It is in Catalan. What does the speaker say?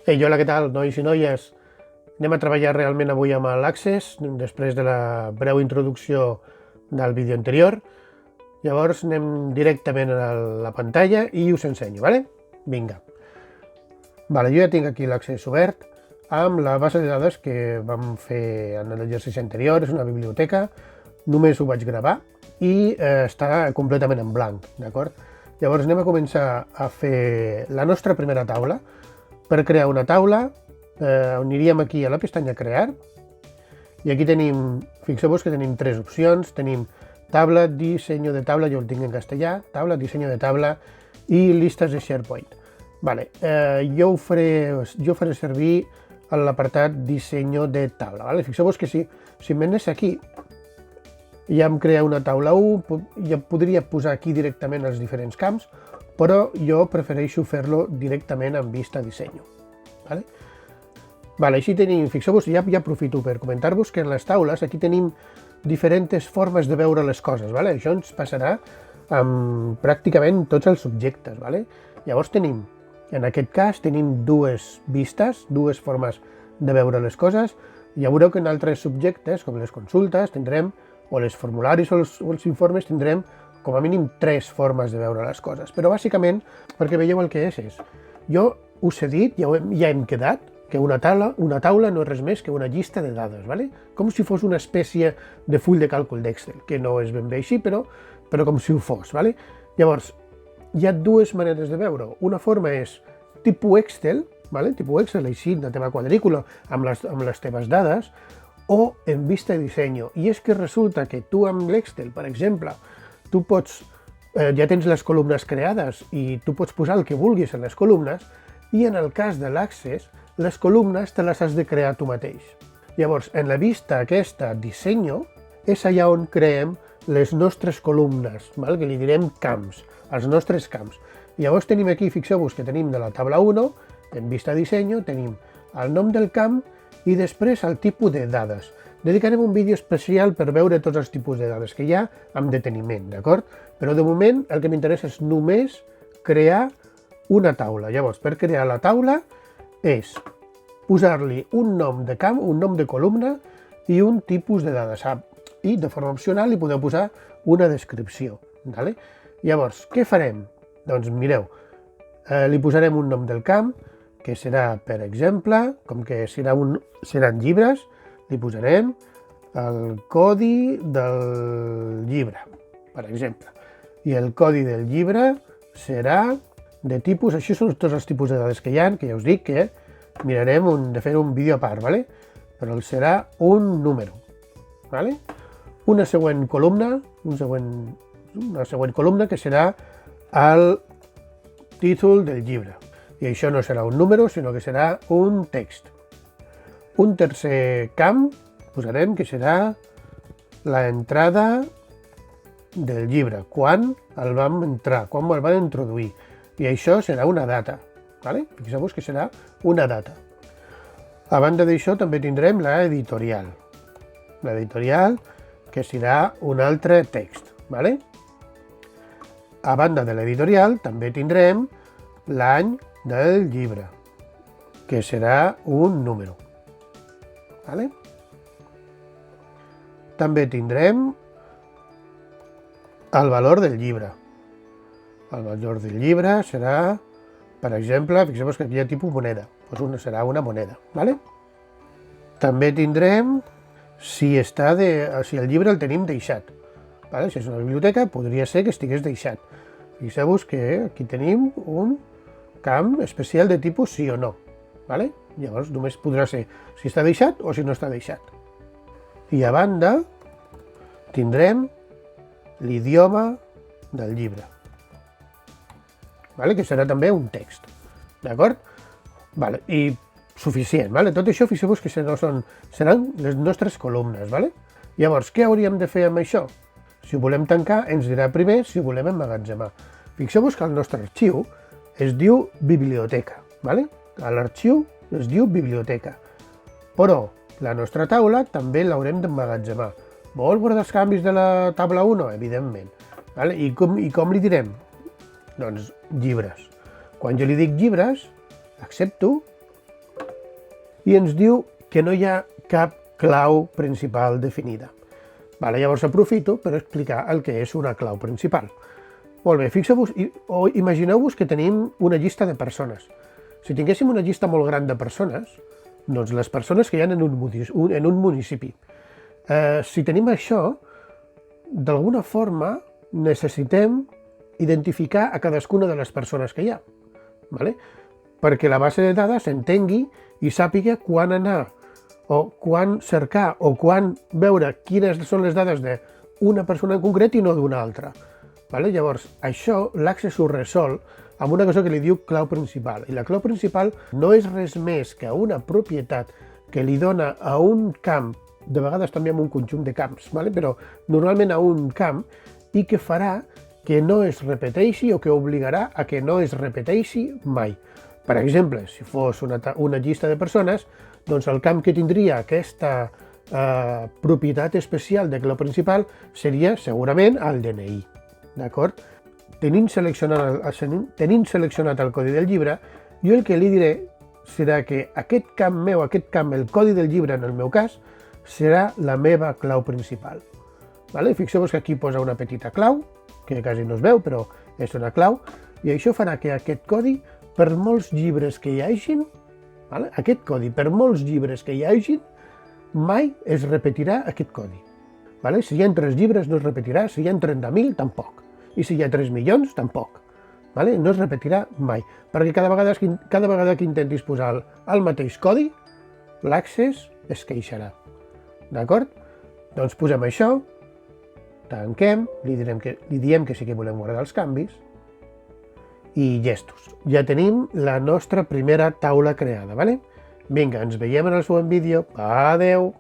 Ei, hola, què tal, nois i noies? Anem a treballar realment avui amb l'Access, després de la breu introducció del vídeo anterior. Llavors anem directament a la pantalla i us ensenyo, vale? Vinga. Vale, jo ja tinc aquí l'Access obert amb la base de dades que vam fer en l'exercici anterior, és una biblioteca, només ho vaig gravar i està completament en blanc, d'acord? Llavors anem a començar a fer la nostra primera taula. Per crear una taula, aniríem aquí a la pestanya Crear, i aquí tenim, fixeu-vos que tenim tres opcions, tenim taula, diseño de taula, jo el tinc en castellà, taula, diseño de taula i listes de SharePoint. Vale, jo faré servir l'apartat diseño de taula. Vale? Fixeu-vos que si m'anés aquí, ja em crea una taula 1, ja podria posar aquí directament els diferents camps, però jo prefereixo fer-lo directament en vista dissenyo. Vale? Vale, així tenim, fixeu-vos, ja aprofito per comentar-vos que en les taules aquí tenim diferents formes de veure les coses. Vale? Això ens passarà amb pràcticament tots els subjectes. Vale? Llavors tenim, en aquest cas, tenim dues vistes, dues formes de veure les coses. Ja veureu que en altres subjectes, com les consultes, tindrem, o els formularis o els informes, tindrem com a mínim tres formes de veure les coses. Però bàsicament, perquè veieu el que és. Jo us he dit, ja hem quedat, que una taula no és res més que una llista de dades, ¿vale? Com si fos una espècie de full de càlcul d'Excel, que no és ben bé així, però com si ho fos. ¿Vale? Llavors, hi ha dues maneres de veure-ho. Una forma és tipus Excel, ¿vale? Tipus Excel, així, la teva quadrícula, amb les teves dades, o en vista de disseny. I és que resulta que tu amb l'Excel, per exemple, tu pots, ja tens les columnes creades i tu pots posar el que vulguis en les columnes, i en el cas de l'Access, les columnes te les has de crear tu mateix. Llavors, en la vista aquesta dissenyo, és allà on creem les nostres columnes, que li direm camps, els nostres camps. Llavors tenim aquí, fixeu-vos que tenim de la taula 1, en vista dissenyo, tenim el nom del camp i després el tipus de dades. Dedicarem un vídeo especial per veure tots els tipus de dades que hi ha amb deteniment, d'acord? Però de moment el que m'interessa és només crear una taula. Llavors, per crear la taula és posar-li un nom de camp, un nom de columna i un tipus de dades. I de forma opcional li podeu posar una descripció. Vale? Llavors, què farem? Doncs mireu, li posarem un nom del camp, que serà, per exemple, com que seran llibres, li posarem el codi del llibre, per exemple. I el codi del llibre serà de tipus, això són tots els tipus de dades que hi ha, que ja us dic que mirarem de fer un vídeo a part, ¿vale? Però serà un número. ¿Vale? Una següent columna que serà el títol del llibre. I això no serà un número, sinó que serà un text. Un tercer camp posarem que serà l'entrada del llibre, quan el vam entrar, quan el van introduir. I això serà una data. ¿Vale? Fixeu-vos que serà una data. A banda d'això també tindrem l'editorial. L'editorial, que serà un altre text. ¿Vale? A banda de l'editorial també tindrem l'any del llibre, que serà un número. ¿Vale? També tindrem el valor del llibre. El valor del llibre serà, per exemple, fixeu-vos que aquí hi ha tipus moneda, doncs serà una moneda. ¿Vale? També tindrem si el llibre el tenim deixat. ¿Vale? Si és una biblioteca, podria ser que estigués deixat. Fixeu-vos que aquí tenim un camp especial de tipus sí o no. ¿Vale? Llavors només podrà ser si està deixat o si no està deixat. I a banda tindrem l'idioma del llibre. ¿Vale? Que serà també un text. D'acord? Vale. I suficient. ¿Vale? Tot això, fixeu-vos que seran les nostres columnes. ¿Vale? Llavors, què hauríem de fer amb això? Si ho volem tancar, ens dirà primer si ho volem emmagatzemar. Fixeu-vos que el nostre arxiu es diu biblioteca. ¿Vale? L'arxiu es diu biblioteca. Però la nostra taula també l'haurem d'emmagatzemar. Vol guardar els canvis de la taula 1? Evidentment. ¿Vale? I com li direm? Doncs llibres. Quan jo li dic llibres, accepto i ens diu que no hi ha cap clau principal definida. Llavors aprofito per explicar el que és una clau principal. Molt bé, fixeu-vos o imagineu-vos que tenim una llista de persones. Si tinguéssim una llista molt gran de persones, doncs les persones que hi ha en un municipi. Si tenim això, d'alguna forma necessitem identificar a cadascuna de les persones que hi ha, perquè la base de dades entengui i sàpiga quan anar o quan cercar o quan veure quines són les dades d'una persona en concret i no d'una altra. Llavors, això l'Access ho resol amb una cosa que li diu clau principal. I la clau principal no és res més que una propietat que li dona a un camp, de vegades també amb un conjunt de camps, però normalment a un camp, i que farà que no es repeteixi o que obligarà a que no es repeteixi mai. Per exemple, si fos una llista de persones, doncs el camp que tindria aquesta propietat especial de clau principal seria segurament el DNI. D'acord? Tenint seleccionat el codi del llibre, jo el que li diré serà que aquest camp, el codi del llibre en el meu cas, serà la meva clau principal. Fixeu-vos que aquí posa una petita clau, que quasi no es veu, però és una clau, i això farà que aquest codi, per molts llibres que hi hagin, mai es repetirà aquest codi. Si hi ha 3 llibres no es repetirà, si hi ha 30.000 tampoc, i si hi ha 3 milions tampoc. No es repetirà mai, perquè cada vegada que intentis posar el mateix codi, l'Access es queixarà. D'acord? Doncs posem això, tanquem, li diem que sí que volem guardar els canvis, i llestos. Ja tenim la nostra primera taula creada. Vinga, ens veiem en el següent vídeo. Adeu!